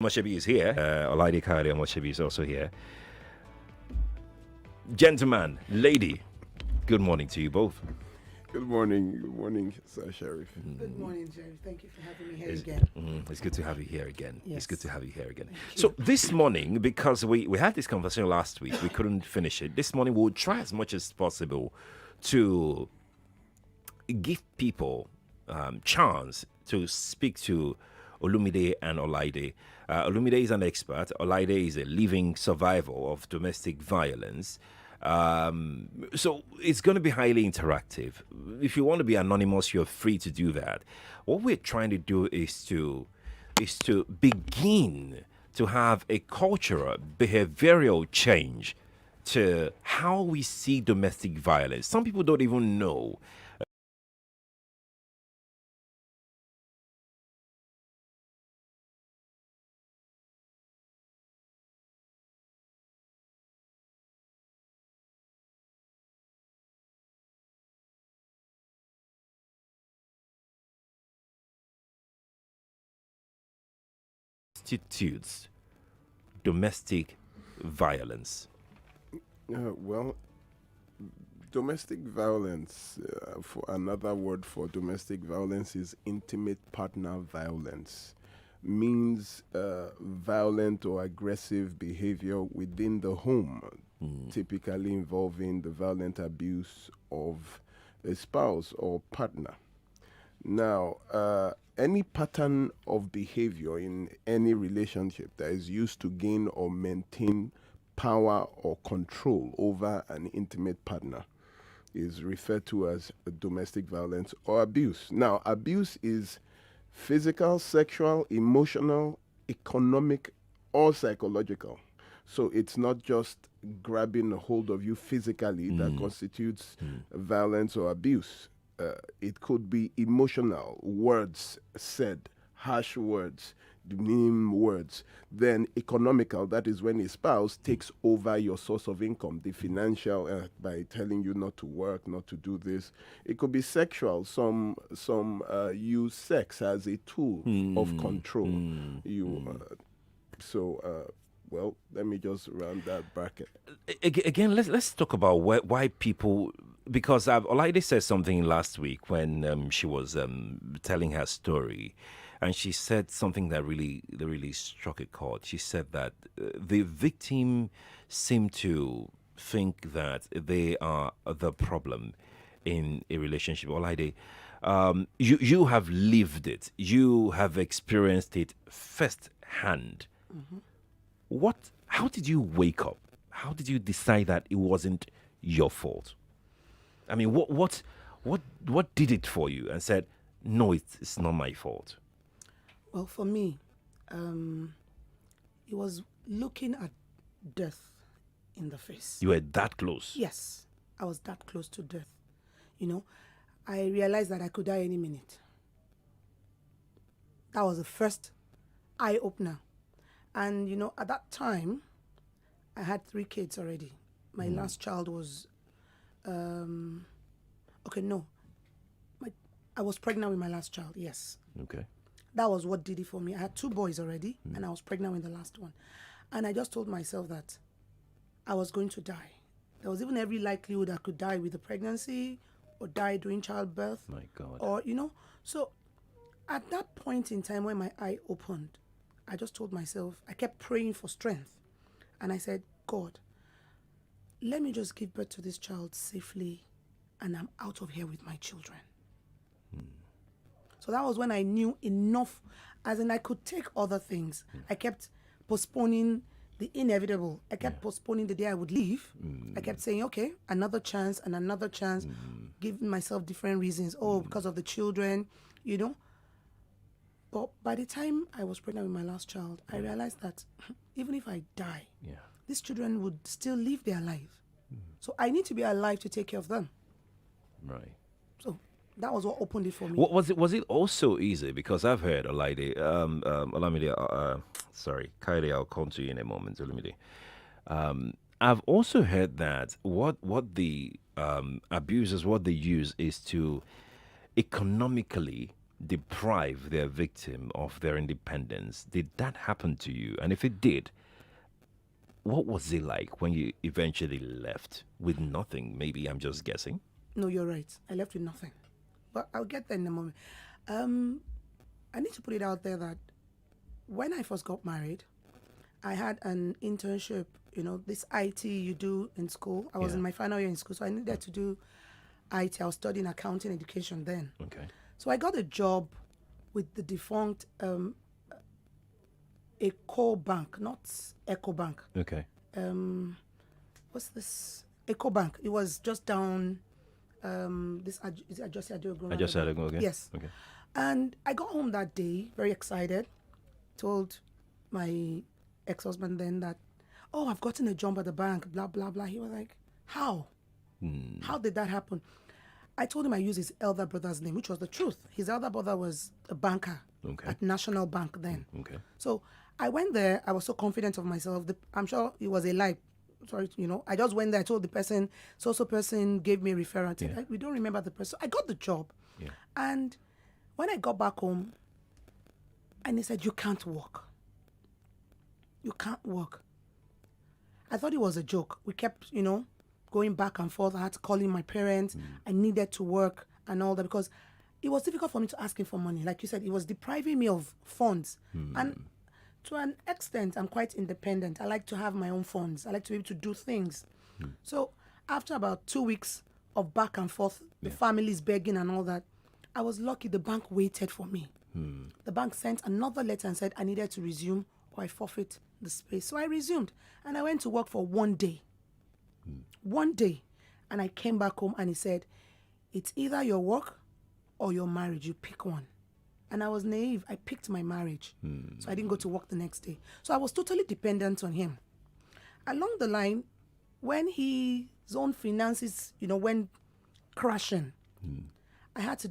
Omosebi is here. Olaide Omosebi is also here. Gentleman, lady, good morning to you both. Good morning, Sir Sheriff. Good morning, Jerry. Thank you for having me here again. It's good to have you here again. Yes. It's good to have you here again. Thank So you. this morning, because we had this conversation last week, we couldn't finish it. This morning, we'll try as much as possible to give people chance to speak to Olumide and Olaide. Olumide is an expert. Olaide is a living survivor of domestic violence. So it's going to be highly interactive. If you want to be anonymous, you're free to do that. What we're trying to do is to begin to have a cultural, behavioral change to how we see domestic violence. Some people don't even know. Constitutes domestic violence. Well, domestic violence, for another word for domestic violence is intimate partner violence. Means violent or aggressive behavior within the home, typically involving the violent abuse of a spouse or partner. Now, any pattern of behavior in any relationship that is used to gain or maintain power or control over an intimate partner is referred to as domestic violence or abuse. Now, abuse is physical, sexual, emotional, economic, or psychological. So it's not just grabbing a hold of you physically that constitutes violence or abuse. It could be emotional, words said, harsh words, demeaning words. Then economical, that is when a spouse takes over your source of income, the financial, by telling you not to work, not to do this. It could be sexual. Some use sex as a tool of control. Well, let me just round that bracket. Again, let's talk about why people, because Olaide said something last week when she was telling her story, and she said something that really struck a chord. She said that the victim seemed to think that they are the problem in a relationship. Olaide, you have lived it, you have experienced it firsthand. How did you wake up? How did you decide that it wasn't your fault? I mean, what did it for you and said, no, it's not my fault? Well, for me, it was looking at death in the face. You were that close. Yes, I was that close to death. I realized that I could die any minute. That was the first eye opener. And, at that time, I had 3 kids already. My last child was, I was pregnant with my last child, yes. Okay. That was what did it for me. I had 2 boys already, and I was pregnant with the last one. And I just told myself that I was going to die. There was even every likelihood I could die with the pregnancy or die during childbirth. My God. Or, so at that point in time when my eye opened, I just told myself, I kept praying for strength. And I said, God, let me just give birth to this child safely, and I'm out of here with my children. So that was when I knew enough, as in I could take other things. I kept postponing the inevitable. I kept postponing the day I would leave. I kept saying, okay, another chance and another chance, giving myself different reasons. Oh, because of the children, But by the time I was pregnant with my last child, I realized that even if I die, these children would still live their life. So I need to be alive to take care of them. Right. So that was what opened it for me. Was it also easy? Because I've heard Olaide, Olamide, Kaide, I'll come to you in a moment, Olumide. I've also heard that what the abusers, what they use is to economically deprive their victim of their independence. Did that happen to you? And if it did, what was it like when you eventually left with nothing? Maybe I'm just guessing. No, you're right. I left with nothing. But I'll get there in a moment. I need to put it out there that when I first got married, I had an internship, this IT you do in school. I was in my final year in school, so I needed to do IT. I was studying accounting education then. Okay. So I got a job with the defunct Eco Bank, not Eco Bank. Okay. What's this? Eco Bank. It was just down is it Adjusted I just said it. Okay. Yes. Okay. And I got home that day, very excited, told my ex-husband then that, oh, I've gotten a job at the bank, blah, blah, blah. He was like, how? How did that happen? I told him I used his elder brother's name, which was the truth. His elder brother was a banker at National Bank then. Okay. So I went there. I was so confident of myself. I'm sure it was a lie. Sorry, I just went there. I told the person, so person gave me a referral. Yeah. We don't remember the person. I got the job. Yeah. And when I got back home, and he said, you can't work. You can't work. I thought it was a joke. We kept, going back and forth. I had to call in my parents. I needed to work and all that because it was difficult for me to ask him for money. Like you said, it was depriving me of funds. And to an extent, I'm quite independent. I like to have my own funds. I like to be able to do things. So after about 2 weeks of back and forth, the family's begging and all that, I was lucky the bank waited for me. The bank sent another letter and said I needed to resume or I forfeit the space. So I resumed and I went to work for 1 day. 1 day. And I came back home and he said, it's either your work or your marriage. You pick one. And I was naive. I picked my marriage. So I didn't go to work the next day. So I was totally dependent on him. Along the line, when his own finances, went crashing, I had to,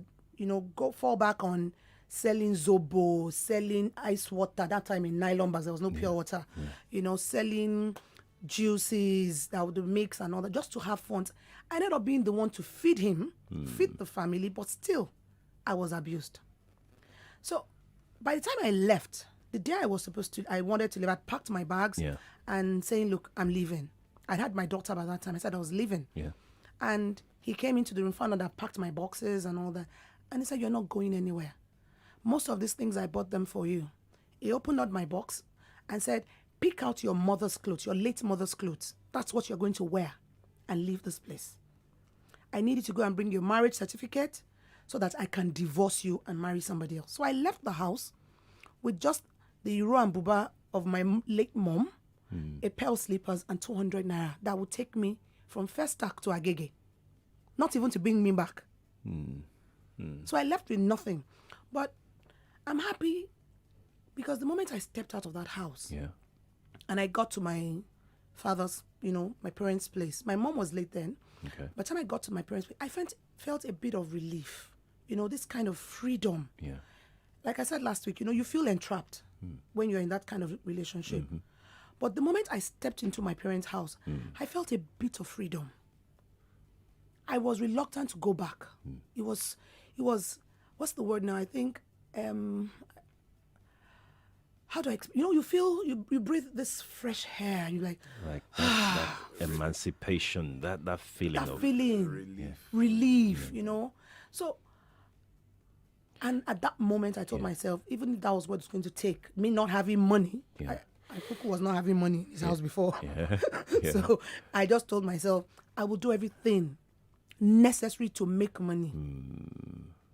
go fall back on selling Zobo, selling ice water. That time in nylon bags, there was no pure water. Selling juices that would mix and all that, just to have funds. I ended up being the one to feed him, feed the family, but still, I was abused. So by the time I left, the day I wanted to leave, I packed my bags and saying, look, I'm leaving. I had my daughter by that time. I said I was leaving. Yeah. And he came into the room, found out I packed my boxes and all that. And he said, you're not going anywhere. Most of these things, I bought them for you. He opened up my box and said, pick out your mother's clothes, your late mother's clothes. That's what you're going to wear and leave this place. I need you to go and bring your marriage certificate so that I can divorce you and marry somebody else. So I left the house with just the Euro and Buba of my late mom, a pair of slippers and 200 naira. That would take me from Festac to Agege. Not even to bring me back. So I left with nothing. But I'm happy because the moment I stepped out of that house and I got to my father's, my parents' place, my mom was late then. Okay. By the time I got to my parents' place, I felt a bit of relief. This kind of freedom. Yeah. Like I said last week, you feel entrapped when you're in that kind of relationship. But the moment I stepped into my parents' house, I felt a bit of freedom. I was reluctant to go back. It was, what's the word now? I think, how do I explain? You feel, you breathe this fresh air and you're like that emancipation, that feeling that of feeling, relief, So, and at that moment, I told myself, even if that was what it's going to take, me not having money, Kuku was not having money in his house before. So I just told myself, I will do everything necessary to make money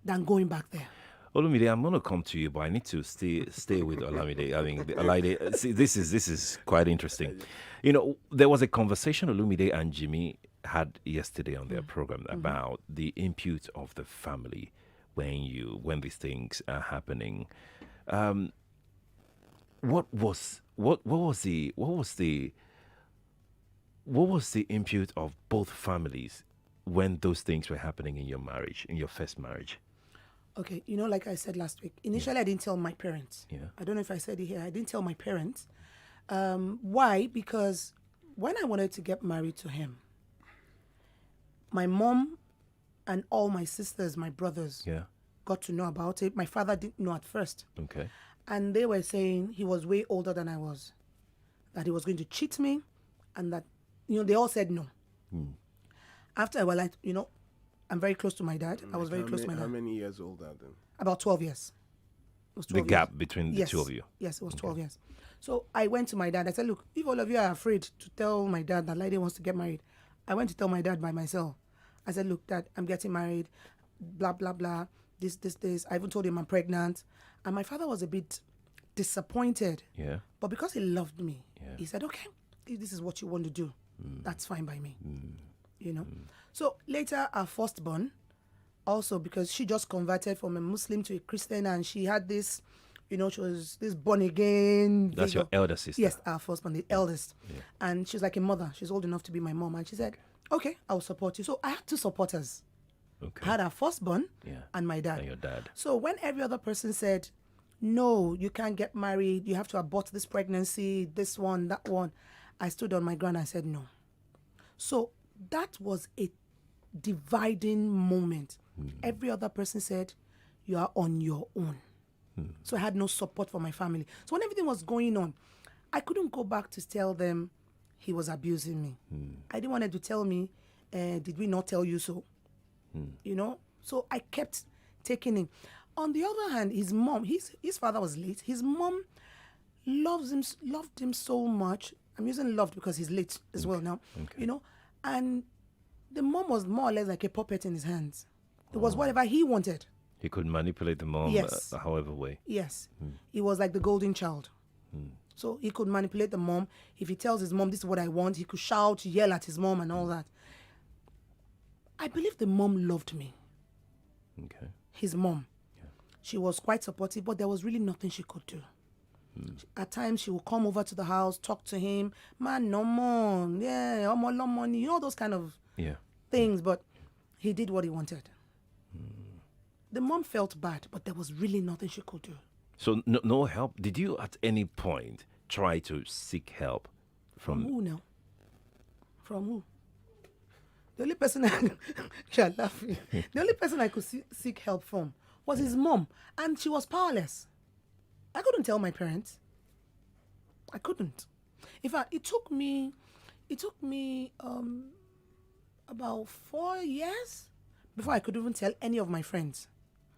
than going back there. Olumide, I'm going to come to you, but I need to stay with Olumide. I mean, Olaide, see, this is quite interesting. There was a conversation Olumide and Jimmy had yesterday on their program about the input of the family when these things are happening. What was the input of both families when those things were happening in your marriage, in your first marriage? Okay, like I said last week, initially I didn't tell my parents. Yeah. I don't know if I said it here. I didn't tell my parents. Why? Because when I wanted to get married to him, my mom and all my sisters, my brothers, got to know about it. My father didn't know at first. Okay. And they were saying he was way older than I was, that he was going to cheat me, and that, they all said no. After I was like, I'm very close to my dad. I was very close to my How dad. many years older then? About 12 years. It was The 12 gap years. between the Yes. two of you. Yes, it was 12 years. So I went to my dad. I said, look, if all of you are afraid to tell my dad that Olaide wants to get married, I went to tell my dad by myself. I said, look, Dad, I'm getting married, blah, blah, blah, this. I even told him I'm pregnant. And my father was a bit disappointed. Yeah. But because he loved me, Yeah. he said, okay, if this is what you want to do, that's fine by me. So later, our firstborn, also because she just converted from a Muslim to a Christian, and she had this, she was this born again. That's your vigor. elder sister. Yes, our firstborn, the eldest. And she's like a mother. She's old enough to be my mom. And she said, okay, I'll support you. So I had two supporters. Okay. I had our firstborn Yeah. and my dad. And your dad. So when every other person said, no, you can't get married, you have to abort this pregnancy, this one, that one, I stood on my ground and said no. So that was a dividing moment. Every other person said, you are on your own. So I had no support for my family. So when everything was going on, I couldn't go back to tell them he was abusing me. I didn't want them to tell me, did we not tell you so? So I kept taking him. On the other hand, his mom, his father was late. His mom loved him so much. I'm using loved because he's late as well now. Okay. And the mom was more or less like a puppet in his hands. It was whatever he wanted. He could manipulate the mom Yes. however way. Yes. He was like the golden child. So he could manipulate the mom. If he tells his mom, this is what I want, he could shout, yell at his mom and all that. I believe the mom loved me. Okay. His mom. She was quite supportive, but there was really nothing she could do. At times, she would come over to the house, talk to him. Man, no more. Yeah, no money. Those kind of Yeah. things. But he did what he wanted. The mom felt bad, but there was really nothing she could do. So no help. Did you at any point try to seek help From from? who now? From who? The only person you're laughing. The only person I could seek help from was his mom, and she was powerless. I couldn't tell my parents. I couldn't. In fact, it took me about 4 years before I could even tell any of my friends.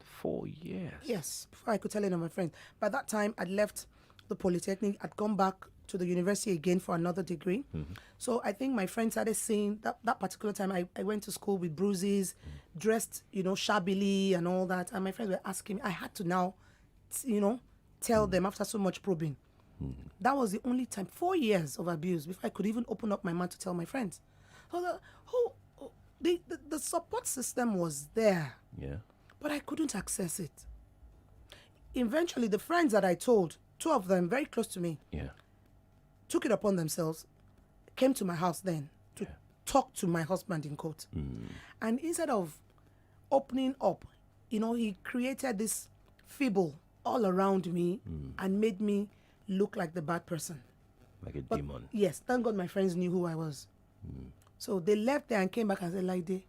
4 years. Yes, before I could tell any of my friends. By that time, I'd left the Polytechnic. I'd gone back to the university again for another degree. So I think my friends started saying that particular time I went to school with bruises, dressed, shabbily and all that. And my friends were asking me, I had to now, tell them after so much probing. That was the only time, 4 years of abuse before I could even open up my mouth to tell my friends. So the support system was there, Yeah. but I couldn't access it. Eventually, the friends that I told, 2 of them very close to me, Yeah. took it upon themselves, came to my house then to talk to my husband in court. And instead of opening up, he created this fibble all around me and made me look like the bad person. Like a But demon. yes, thank God my friends knew who I was. So they left there and came back and said, Olaide,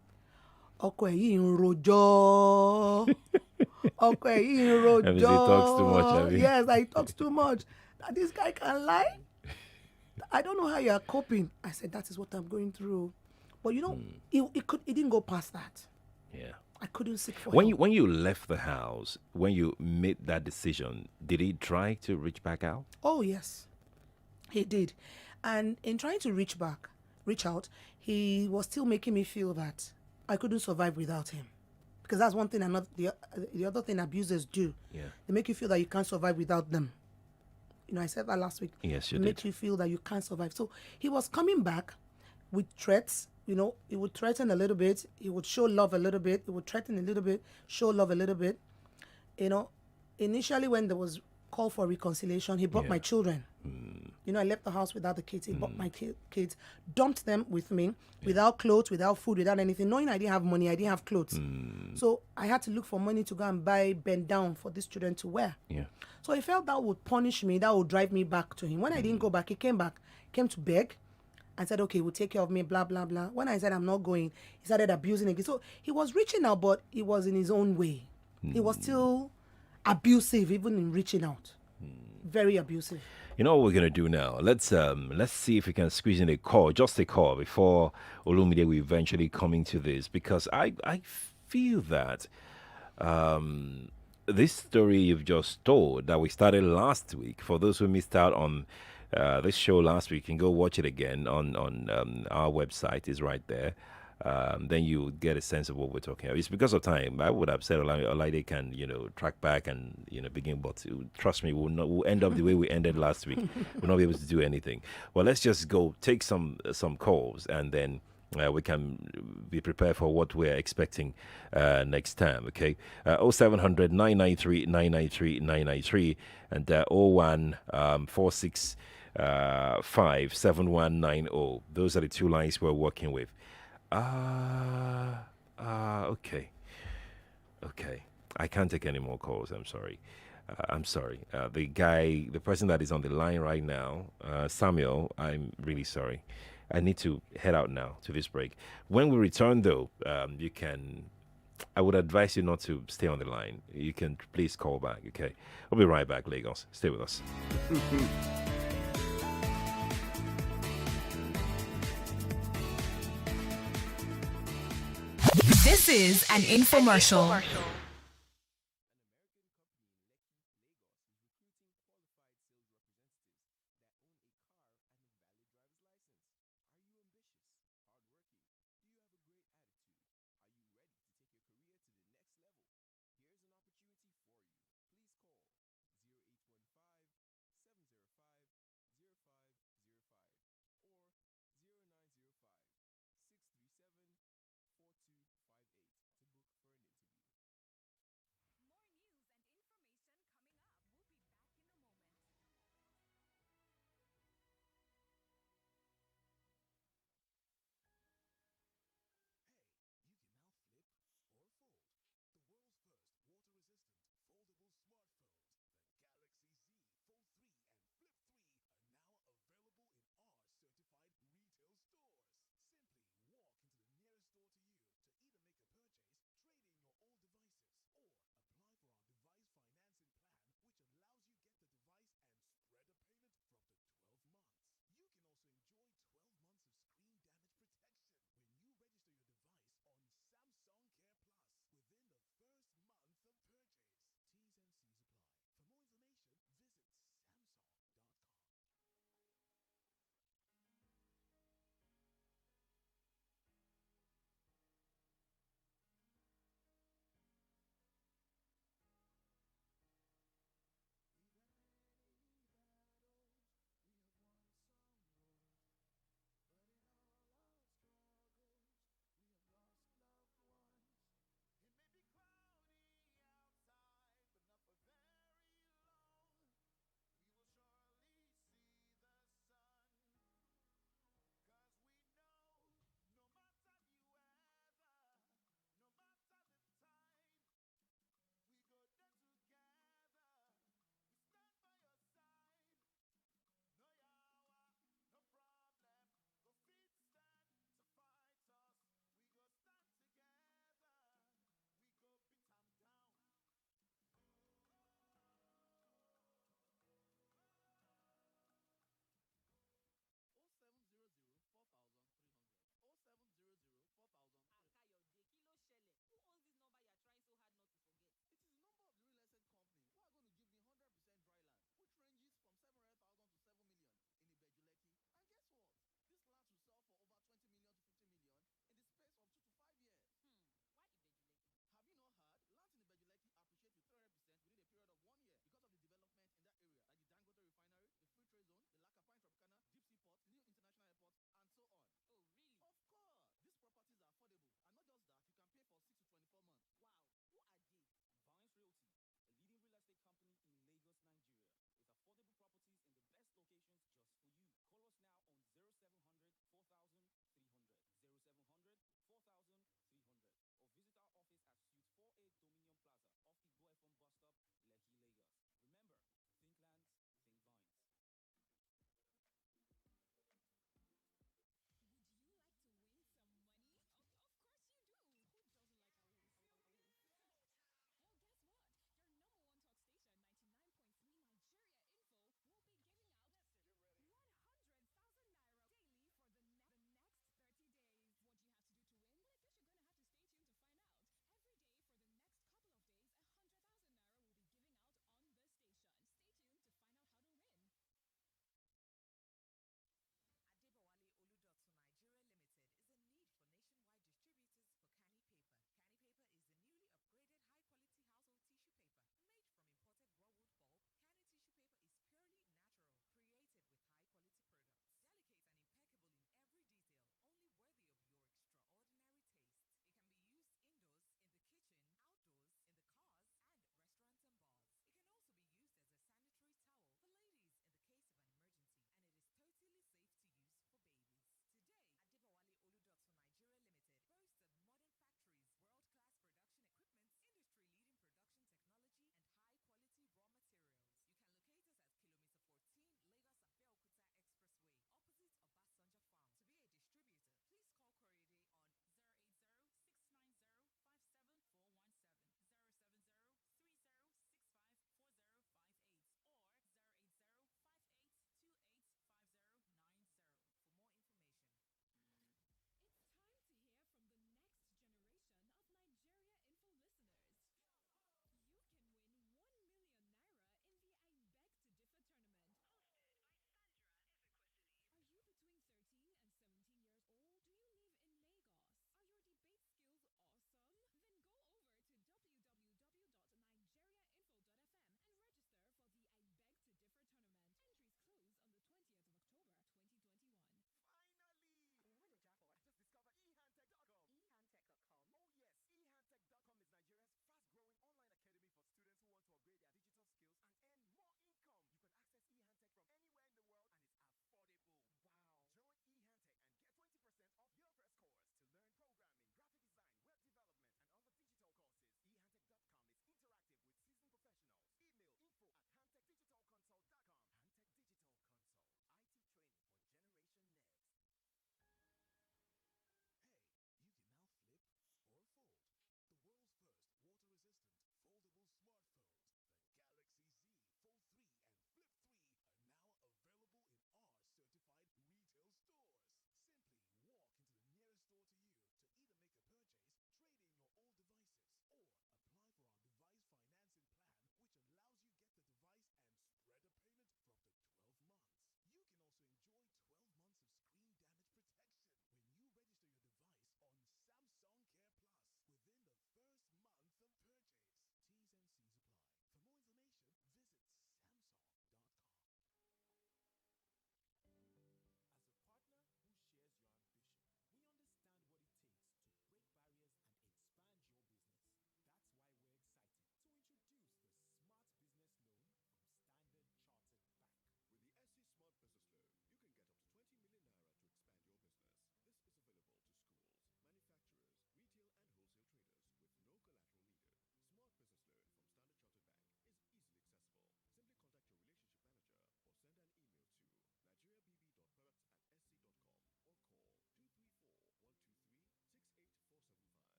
ọkọ ẹ̀ yìí ń rojọ́. Ọkọ ẹ̀ yìí ń rojọ́. That means he talks too much, have you? Yes, he talks too much. That this guy can lie. I don't know how you are coping. I said, that is what I'm going through. But it didn't go past that. Yeah. I couldn't seek for When help. when you left the house, when you made that decision, did he try to reach back out? Oh, yes, he did. And in trying to reach out, he was still making me feel that I couldn't survive without him. Because that's one thing, the other thing abusers do. Yeah. They make you feel that you can't survive without them. I said that last week. Yes, you They make did. you feel that you can't survive. So he was coming back with threats. He would threaten a little bit. He would show love a little bit. He would threaten a little bit, show love a little bit. Initially when there was call for reconciliation, he brought Yeah. my children. I left the house without the kids. He brought my kids, dumped them with me, without clothes, without food, without anything. Knowing I didn't have money, I didn't have clothes. So I had to look for money to go and buy bend down for these children to wear. Yeah. So he felt that would punish me, that would drive me back to him. When I didn't go back, he came to beg and said, okay, we'll take care of me, blah, blah, blah. When I said I'm not going, he started abusing again. So he was reaching out, but it was in his own way. He was still abusive, even in reaching out. Very abusive. You know what we're gonna do now? Let's see if we can squeeze in a call, just a call, before Olumide will eventually come into this, because I feel that this story you've just told that we started last week. For those who missed out on this show last week, you can go watch it again on our website. Is right there. Then you get a sense of what we're talking about. It's because of time. I would have said Olaide can, track back and, begin, but trust me, we'll end up the way we ended last week. We'll not be able to do anything. Well, let's just go take some calls, and then we can be prepared for what we're expecting next time, okay? 0700 993 993 993 and 0146 7190. Those are the two lines we're working with. Okay. Okay. I can't take any more calls. I'm sorry. The person that is on the line right now, Samuel, I'm really sorry. I need to head out now to this break. When we return, though, I would advise you not to stay on the line. You can please call back, okay? We'll be right back, Lagos. Stay with us. This is an infomercial.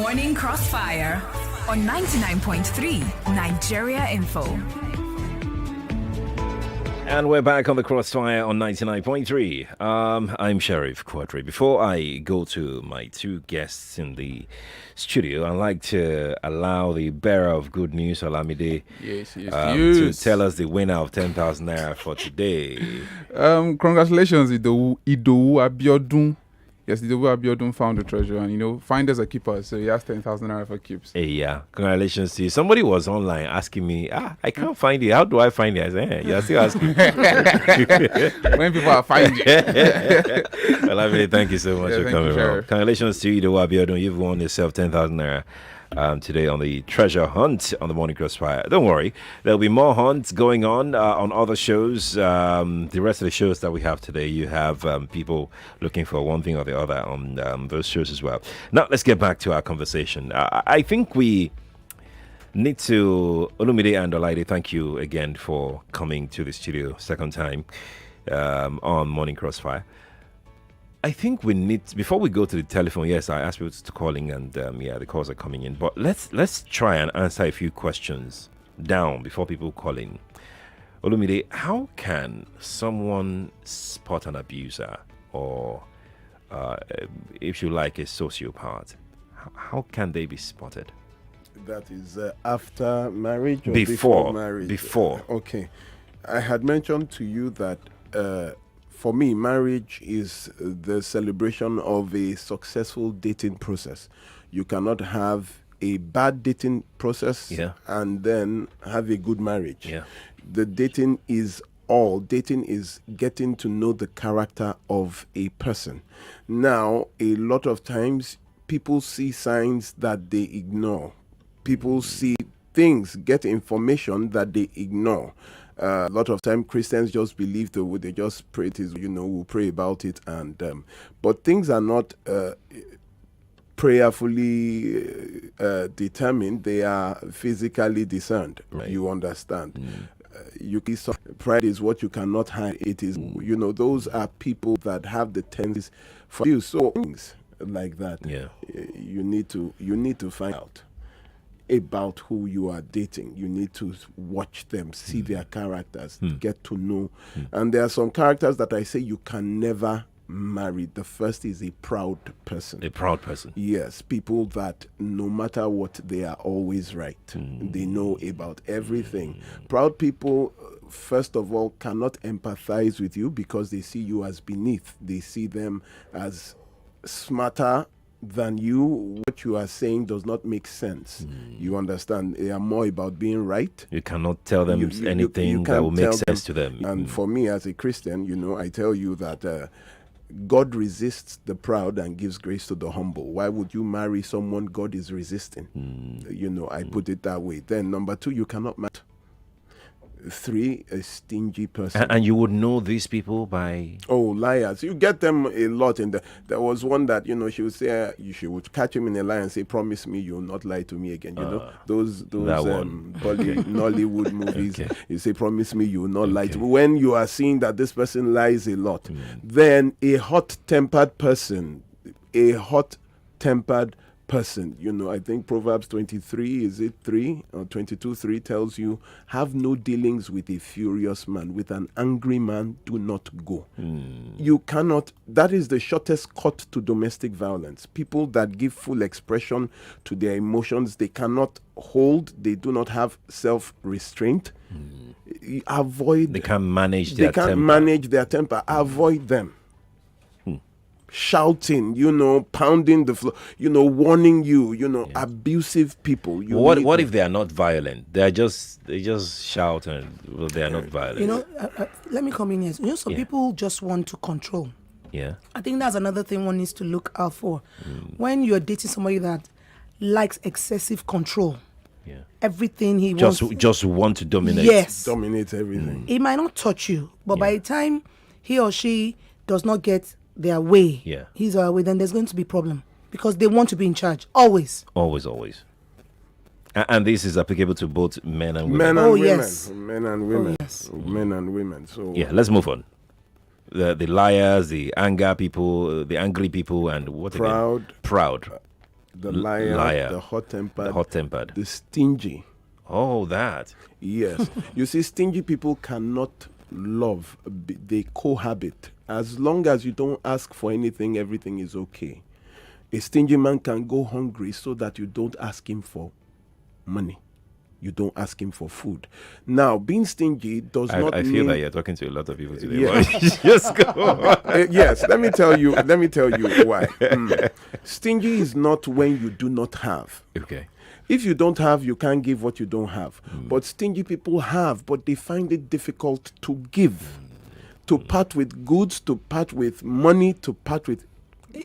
Morning Crossfire on 99.3 Nigeria Info. And we're back on the Crossfire on 99.3. I'm Sheriff Quadry. Before I go to my two guests in the studio, I'd like to allow the bearer of good news, Olumide, to tell us the winner of 10,000 naira for today. Congratulations, Idowu Abiodun. Yes, Idowu Abiodun found the treasure, and find us a keeper, so he has 10,000 naira for keeps. Hey, yeah, congratulations to you. Somebody was online asking me, I can't find it. How do I find it? I said, hey, you're still asking. When people are finding it. Well, I mean, thank you so much for coming around. Congratulations to you, Idowu Abiodun. You've won yourself 10,000 naira. Today on the treasure hunt on the Morning Crossfire. Don't worry, there'll be more hunts going on other shows. The rest of the shows that we have today, you have people looking for one thing or the other on those shows as well. Now, let's get back to our conversation. I think we need to, Olumide and Olaide, thank you again for coming to the studio second time on Morning Crossfire. I think we need, before we go to the telephone, yes, I asked people to call in, and the calls are coming in. But let's try and answer a few questions down before people call in. Olumide, how can someone spot an abuser or, if you like, a sociopath? How can they be spotted? That is after marriage or before marriage? Before. Okay. I had mentioned to you that for me, marriage is the celebration of a successful dating process. You cannot have a bad dating process and then have a good marriage. Yeah. The dating is all. Dating is getting to know the character of a person. Now, a lot of times, people see signs that they ignore. People see things, get information that they ignore. A lot of time Christians just believe they just pray it is, we'll pray about it, and but things are not prayerfully determined. They are physically discerned. Right. You understand? Pride is what you cannot hide. It is, those are people that have the tendencies for you. So things like that, you need to find out about who you are dating. You need to watch them, see their characters, get to know. And there are some characters that I say you can never marry. The first is a proud person. A proud person. Yes, people that no matter what, they are always right. They know about everything. Proud people, first of all, cannot empathize with you because they see you as beneath. They see them as smarter than you. What you are saying does not make sense. You understand? They are more about being right. You cannot tell them anything that will make sense to them. And for me as a Christian, I tell you that God resists the proud and gives grace to the humble. Why would you marry someone God is resisting? I put it that way. Then number 2, you cannot marry. 3, a stingy person. And you would know these people by... Oh, liars. You get them a lot. There was one that, she would say, she would catch him in a lie and say, promise me you'll not lie to me again. Those Nollywood movies, you say, promise me you will not lie to me. When you are seeing that this person lies a lot, then a hot-tempered person, I think Proverbs 23, is it 3 or 22:3 tells you, have no dealings with a furious man. With an angry man, do not go. You cannot, that is the shortest cut to domestic violence. People that give full expression to their emotions, they cannot hold, they do not have self-restraint. Avoid. They can't manage their temper. They can't manage their temper. Avoid them. Shouting, pounding the floor, warning you, abusive people. What if they are not violent? They just shout and they are not violent. Let me come in here. Some people just want to control. Yeah. I think that's another thing one needs to look out for. When you're dating somebody that likes excessive control. Yeah. Everything he wants. Just want to dominate. Yes. Dominate everything. It might not touch you, but by the time he or she does not get their way, his or her way, then there's going to be problem because they want to be in charge always. Always. And this is applicable to both men and women. Men and women. Yes. Men and women. Men and women. So let's move on. The liars, the anger people, the angry people, and what proud. again? Proud. the liar, the hot-tempered, the stingy. Oh, that. Yes. You see, stingy people cannot love. They cohabit. As long as you don't ask for anything, everything is okay. A stingy man can go hungry so that you don't ask him for money. You don't ask him for food. Now, being stingy does not I mean... feel that you're talking to a lot of people today. Yeah. Just go on. Yes, let me tell you why. Stingy is not when you do not have. Okay. If you don't have, you can't give what you don't have. But stingy people have, but they find it difficult to give. To part with goods, to part with money, to part with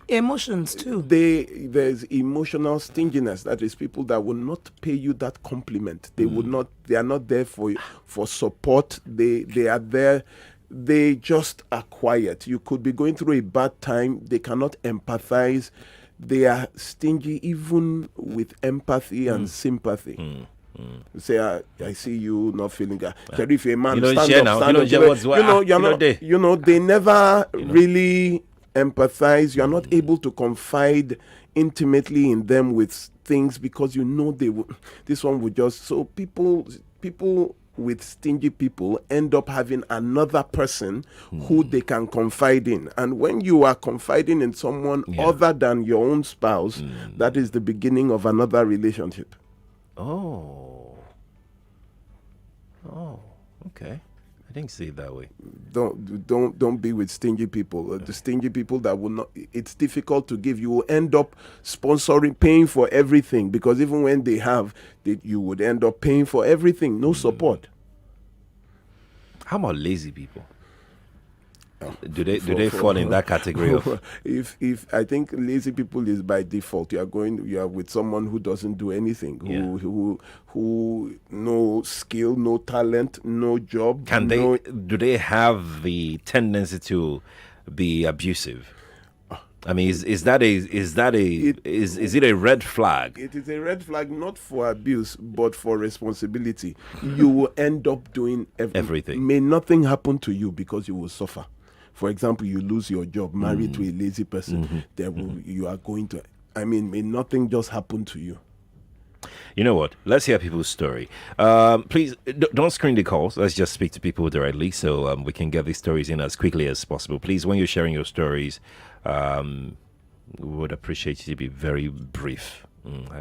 emotions too. There's emotional stinginess. That is, people that will not pay you that compliment. They would not. They are not there for support. They are there. They just are quiet. You could be going through a bad time. They cannot empathize. They are stingy even with empathy and sympathy. Say, I see you not feeling good. If a man stand up, they never really empathize. You are not able to confide intimately in them with things because you know this one would just... So people with stingy people end up having another person who they can confide in. And when you are confiding in someone other than your own spouse, that is the beginning of another relationship. Oh, okay. I didn't see it that way. Don't be with stingy people. The stingy people that will not... It's difficult to give. You will end up paying for everything, because even when they have, you would end up paying for everything. No support. How about lazy people? Do they fall in that category of? If I think lazy people is by default. You are with someone who doesn't do anything, who no skill, no talent, no job. Do they have the tendency to be abusive? I mean, is it a red flag? It is a red flag, not for abuse, but for responsibility. You will end up doing everything. May nothing happen to you because you will suffer. For example, you lose your job, married to a lazy person. You are going to... I mean, may nothing just happen to you. You know what? Let's hear people's story. Please, don't screen the calls. Let's just speak to people directly so we can get these stories in as quickly as possible. Please, when you're sharing your stories, we would appreciate you to be very brief.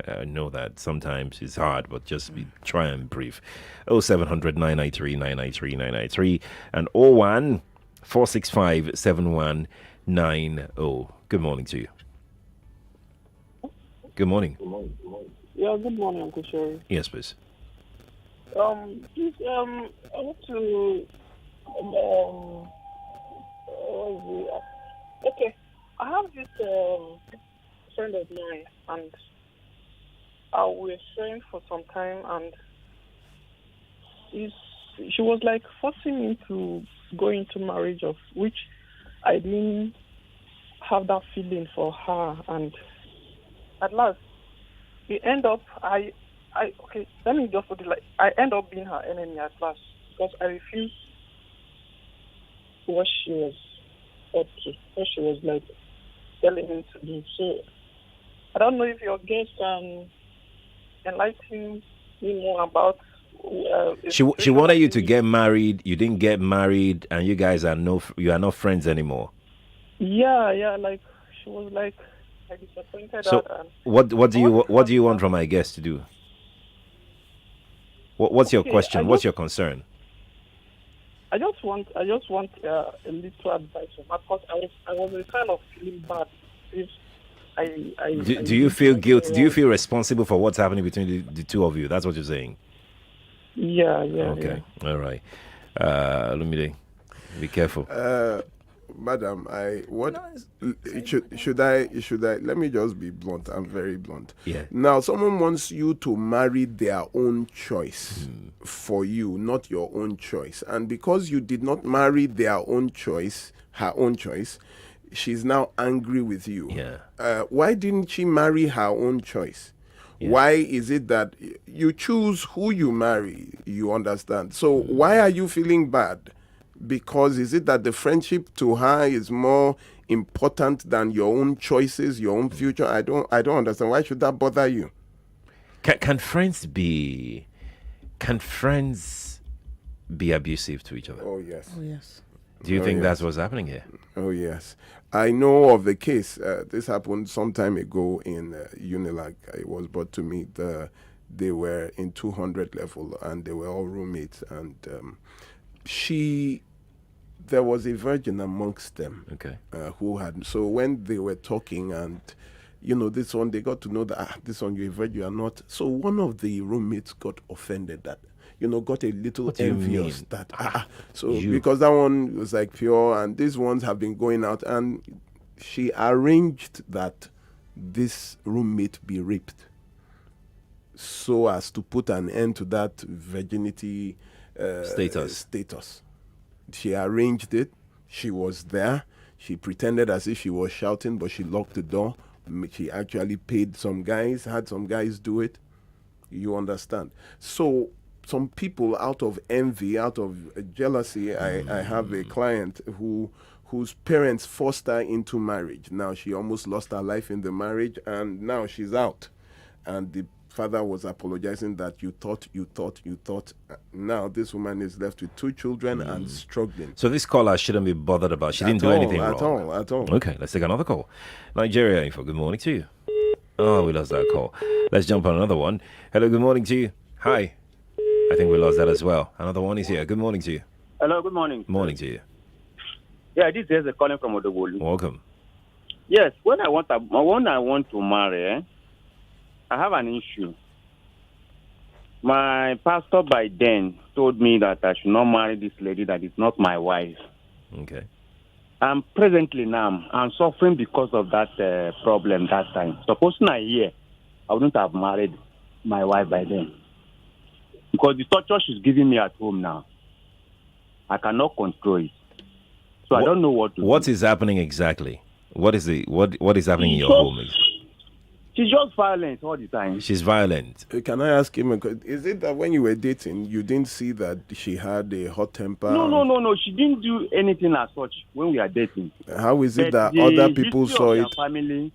I know that sometimes it's hard, but just try and brief. 0700 993 993 993 and 014657190. Good morning to you. Good morning. Yeah, good morning, Uncle Sherry. Yes, please. Please, I want to, okay, I have this friend of mine, and we're sharing for some time, and she was like forcing me to go into marriage, of which I didn't have that feeling for her, and at last, we end up, okay, let me just put it like, I end up being her enemy at last, because I refused what she was up to, what she was like telling me to do. So, I don't know if your guest can enlighten me more about... She wanted you to get married, you didn't get married, and you guys are not friends anymore. Yeah, like, she was like, I disappointed so her. What do you want from my guest to do? What's your question? What's your concern? I just want a little advice from her, because I was kind of feeling bad. If do you feel guilt? Do you feel responsible for what's happening between the two of you? That's what you're saying. Yeah. Okay. Yeah. All right. Olumide, be careful. Madam, should I let me just be blunt. I'm very blunt. Yeah. Now, someone wants you to marry their own choice for you, not your own choice. And because you did not marry their own choice, her own choice, she's now angry with you. Yeah. Why didn't she marry her own choice? Yeah. Why is it that you choose who you marry? You understand? So why are you feeling bad? Because is it that the friendship to her is more important than your own choices, your own future? I don't understand. Why should that bother you? Can friends be abusive to each other? Oh yes. Oh, yes. Do you think yes. that's what's happening here? Oh yes, I know of the case. This happened some time ago in Unilag. It was brought to me. They were in 200 level and they were all roommates. And there was a virgin amongst them. Okay. Who had. So when they were talking and this one, they got to know that this one you're a virgin, you are not. So one of the roommates got offended that. Got a little What do you envious mean? that You. because that one was like pure and these ones have been going out, and she arranged that this roommate be raped so as to put an end to that virginity status. She arranged it. She was there. She pretended as if she was shouting, but she locked the door. She actually paid some guys, had some guys do it. You understand? So some people, out of envy, out of jealousy, I have a client whose parents forced her into marriage. Now she almost lost her life in the marriage, and now she's out. And the father was apologizing that you thought. Now this woman is left with 2 children and struggling. So this caller shouldn't be bothered about. She didn't do anything wrong. At all. Okay, let's take another call. Nigeria Info, good morning to you. Oh, we lost that call. Let's jump on another one. Hello, good morning to you. Hi. I think we lost that as well. Another one is here. Good morning to you. Hello, good morning. Morning to you. Yeah, this is calling from Odogolu. Welcome. Yes, when I want to marry, I have an issue. My pastor by then told me that I should not marry this lady that is not my wife. Okay. And presently now, I'm suffering because of that problem that time. Supposing I hear, I wouldn't have married my wife by then. Because the torture she's giving me at home now, I cannot control it. So I don't know what to do. What is happening exactly? What is happening in your home? She's just violent all the time. She's violent. Can I ask him, is it that when you were dating, you didn't see that she had a hot temper? No. She didn't do anything as such when we are dating. How is it But that other people history saw of it? their family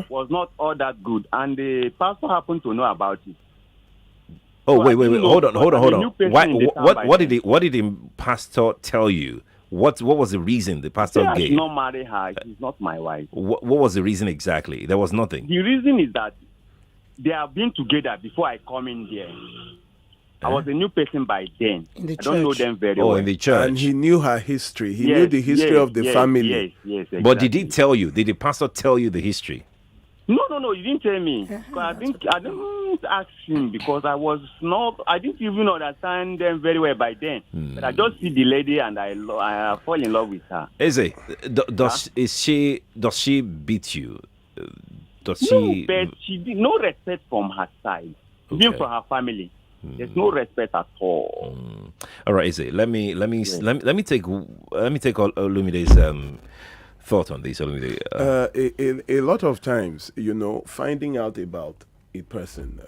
was not all that good, and the pastor happened to know about it. Oh, So wait. I didn't know Hold on. because I'm a new person Why, in the town by what then. did the pastor tell you? What was the reason the pastor I gave? should not marry her. She's not my wife. What was the reason exactly? There was nothing. The reason is that they have been together before I come in there. I was a new person by then. In the I don't know church. them very well. In the church. And he knew her history. He knew the history of the family. Yes, exactly. But did he tell you? Did the pastor tell you the history? No, he didn't tell me. 'Cause I didn't ask him because I didn't even understand them very well by then. But I just see the lady and I fall in love with her. Eze, does she beat you? Does No, she? but she did no respect from her side, even Okay. from her family. There's no respect at all. All right, Eze. Let me take Olumide's thought on this. Olumide. A lot of times, finding out about a person,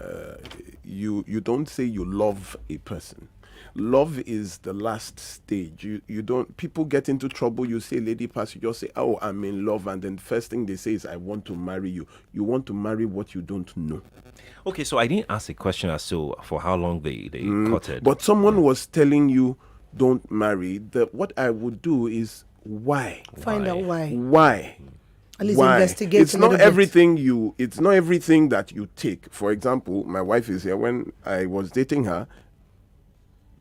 you don't say you love a person. Love is the last stage. You don't. People get into trouble. You say, "Lady pass." You just say, "Oh, I'm in love," and then first thing they say is, "I want to marry you." You want to marry what you don't know. Okay, so I didn't ask a question as to for how long they courted. But someone was telling you, "Don't marry." What I would do is why. Find out why. Why? At least Why? investigate. It's a not little bit. everything it's not everything that you take. For example, my wife is here. When I was dating her,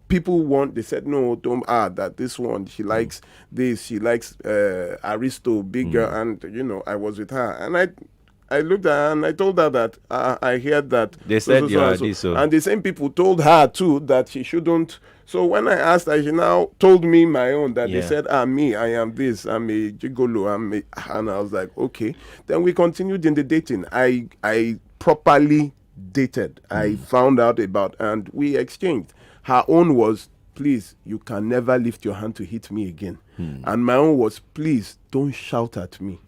they said, no, don't add that this one, she likes this, she likes Aristo, bigger, and I was with her. And I looked at her and I told her that I heard that. They said you are this. And the same people told her too that she shouldn't. So when I asked her, she now told me my own that they said, me, I am this, I'm a gigolo, and I was like, okay. Then we continued in the dating. I properly dated. I found out about, and we exchanged. Her own was, please, you can never lift your hand to hit me again. And my own was, please, don't shout at me.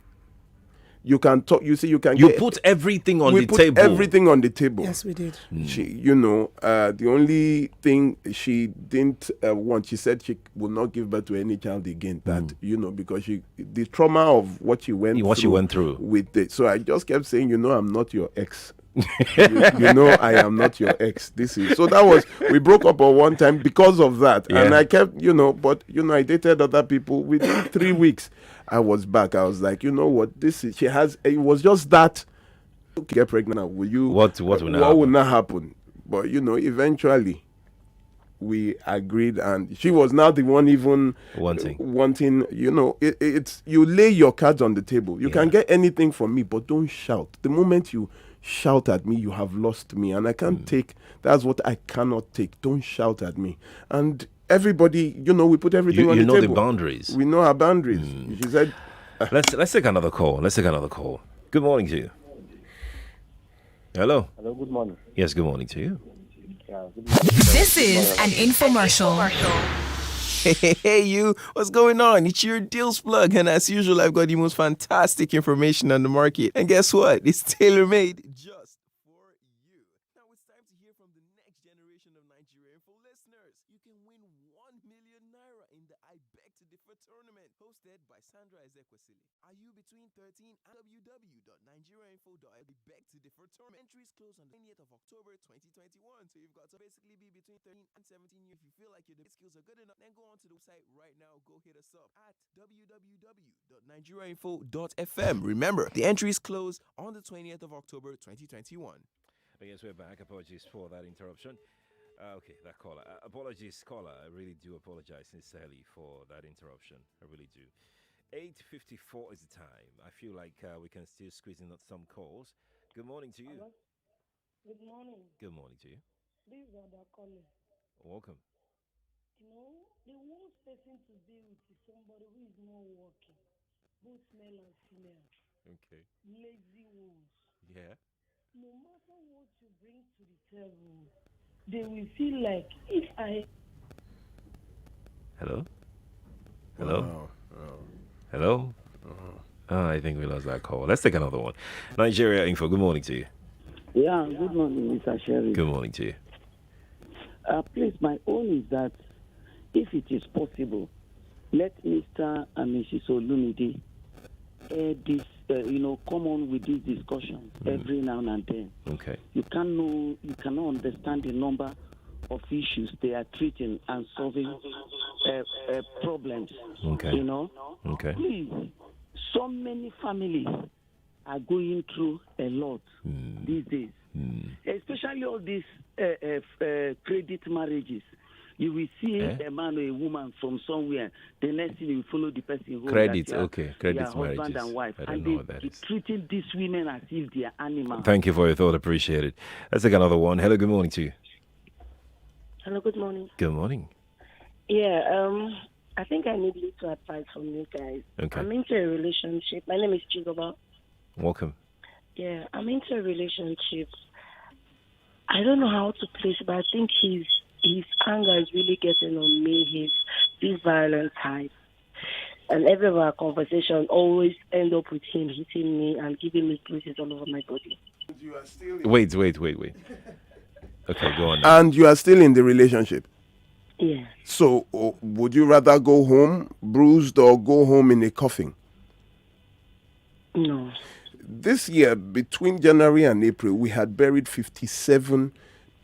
You can talk. You see, you can. You put everything on the we put table. everything on the table. Yes, we did. She, the only thing she didn't want, she said she will not give birth to any child again. That because the trauma of what she went through with it. So I just kept saying, I'm not your ex. I am not your ex. So that was, we broke up at one time because of that. Yeah. And I kept, but I dated other people. Within 3 weeks I was back. I was like, what, it was just that. Get pregnant now. Will you? What will not happen? But eventually we agreed, and she was now the one even wanting. It's you lay your cards on the table. You can get anything from me, but don't shout. The moment you shout at me, you have lost me, and I can't take. That's what I cannot take. Don't shout at me. And everybody, we put everything on the table. You know the boundaries. We know our boundaries. She said, Let's take another call. Good morning to you. Hello. Hello, good morning. Yes, good morning to you. Yeah, good morning. This is an infomercial. Hey, you, what's going on? It's your deals plug, and as usual, I've got the most fantastic information on the market. And guess what? It's tailor-made just for you. Now it's time to hear from the next generation of Nigeria Info listeners. You can win 1 million naira in the I Beg to Differ tournament, hosted by Sandra Ezekwesili. Are you between 13 and www.nigeriainfo.I Beg to Differ tournament? Entries close on the 20th of October 2021, so you've got to basically be between 13 and 17 years. If you feel like your skills are good enough, then go on to the website right now. Go hit us up at www.nigeriainfo.fm. Remember, the entries close on the 20th of October 2021. Yes, we're back. Apologies for that interruption. Okay, that caller. Apologies, caller. I really do apologize sincerely for that interruption. I really do. 8:54 is the time. I feel like we can still squeeze in some calls. Good morning to you. Hello? Good morning. Good morning to you. This is Ada calling. Welcome. The worst person to be with is somebody who is not working, both male and female. Okay. Lazy ones. Yeah. No matter what you bring to the table, they will feel like if I. Hello? Hello? Wow. Hello? I think we lost that call. Let's take another one. Nigeria Info, good morning to you. Yeah, good morning, Mr. Sherry. Good morning to you. Please, my own is that if it is possible, let Mr. and Mrs. Olumide come on with these discussions every now and then. Okay. You cannot understand the number of issues they are treating and solving problems. Okay. Okay. Please, so many families are going through a lot these days, especially all these credit marriages. You will see a man or a woman from somewhere. The next thing you follow the person home. Credit marriages. Husband and wife. I don't and know what that is. Treating these women as if they are animals. Thank you for your thought. Appreciate it. Let's take another one. Hello, good morning to you. Hello, good morning. Good morning. Yeah, I think I need little advice from you guys. Okay. I'm into a relationship. My name is Chigoba. Welcome. Yeah, I'm into a relationship. I don't know how to place it, but I think his anger is really getting on me. This violent type. And every of our conversation always end up with him hitting me and giving me bruises all over my body. You are still Wait. Okay, go on now. And you are still in the relationship? Yeah. So, would you rather go home bruised or go home in a coffin? No. This year, between January and April, we had buried 57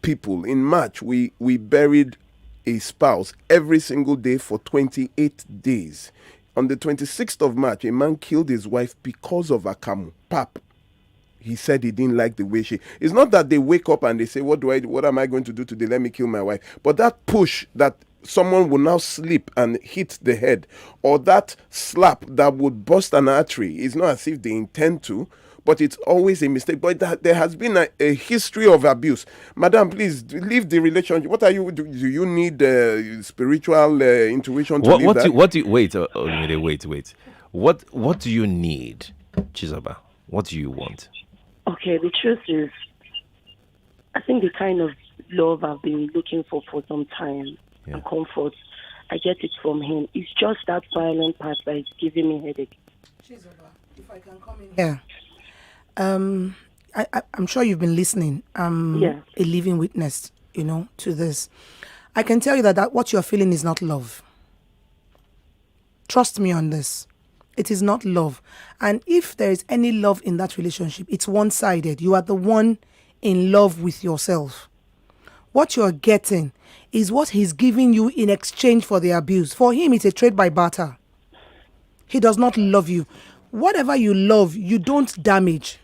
people. In March, we buried a spouse every single day for 28 days. On the 26th of March, a man killed his wife because of akamu, pap. He said he didn't like the way she... It's not that they wake up and they say, what am I going to do today? Let me kill my wife. But that push that someone will now slip and hit the head, or that slap that would burst an artery, is not as if they intend to, but it's always a mistake. But there has been a history of abuse. Madam, please leave the relationship. What are you... Do you need spiritual intuition to leave that? Wait. What do you need, Chizoba? What do you want? Okay, the truth is, I think the kind of love I've been looking for some time and comfort, I get it from him. It's just that violent part that is giving me headache. If I can come in here. I'm sure you've been listening. Yeah. A living witness, to this. I can tell you that what you're feeling is not love. Trust me on this. It is not love. And if there is any love in that relationship, it's one-sided. You are the one in love with yourself. What you're getting is what he's giving you in exchange for the abuse. For him, it's a trade by barter. He does not love you. Whatever you love, you don't damage.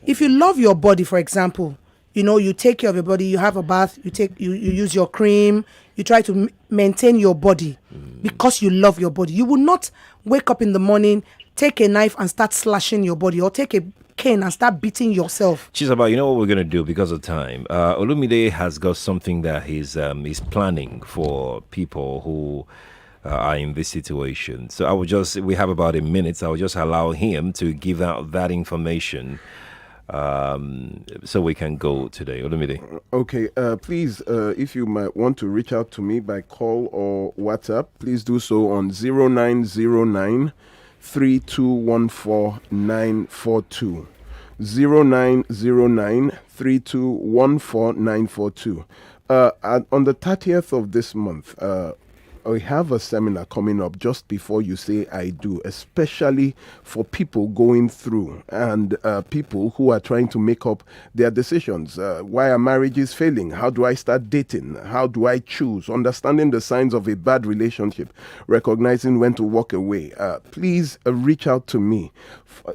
If you love your body, for example, you take care of your body, you have a bath, you use your cream, you try to maintain your body because you love your body. You will not wake up in the morning, take a knife and start slashing your body, or take a cane and start beating yourself. Chisaba, you know what we're going to do because of time? Olumide has got something that he's planning for people who are in this situation. So we have about a minute, so I will just allow him to give out that information so we can go today. Olumide. Okay, please, if you might want to reach out to me by call or WhatsApp, please do so on 0909 3214 942. 0909 3214 942. On the 30th of this month, we have a seminar coming up just before you say I do, especially for people going through and people who are trying to make up their decisions. Why are marriages failing? How do I start dating? How do I choose? Understanding the signs of a bad relationship, recognizing when to walk away. Please reach out to me.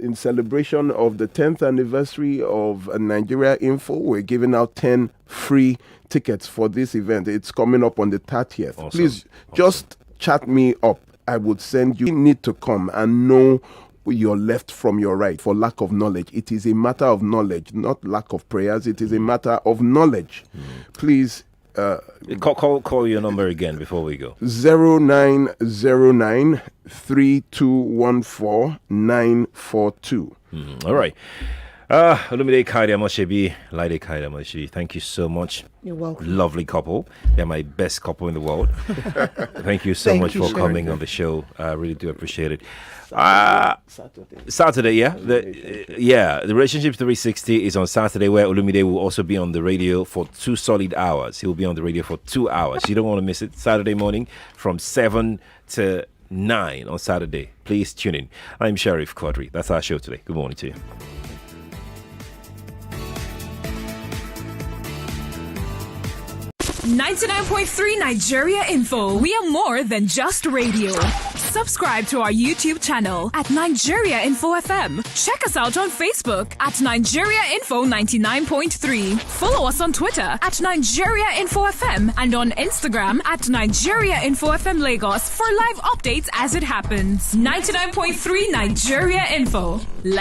In celebration of the 10th anniversary of Nigeria Info, we're giving out 10 free tickets for this event. It's coming up on the 30th. Awesome. Please just chat me up. I would send you. You need to come and know your left from your right for lack of knowledge. It is a matter of knowledge, not lack of prayers. It is a matter of knowledge. Please call your number again before we go. 0909 3214 942. All right. Olumide Omosebi, Olaide Omosebi, thank you so much. You're welcome. Lovely couple. They're my best couple in the world. Thank you so much for coming on the show. I really do appreciate it. Saturday, yeah? The Relationship 360 is on Saturday, where Olumide will also be on the radio for 2 solid hours. He'll be on the radio for 2 hours. You don't want to miss it. Saturday morning from 7 to 9 on Saturday. Please tune in. I'm Sheriff Quadry. That's our show today. Good morning to you. 99.3 Nigeria Info. We are more than just radio. Subscribe to our YouTube channel at Nigeria Info FM. Check us out on Facebook at Nigeria Info 99.3. Follow us on Twitter at Nigeria Info FM and on Instagram at Nigeria Info FM Lagos for live updates as it happens. 99.3 Nigeria Info. Let's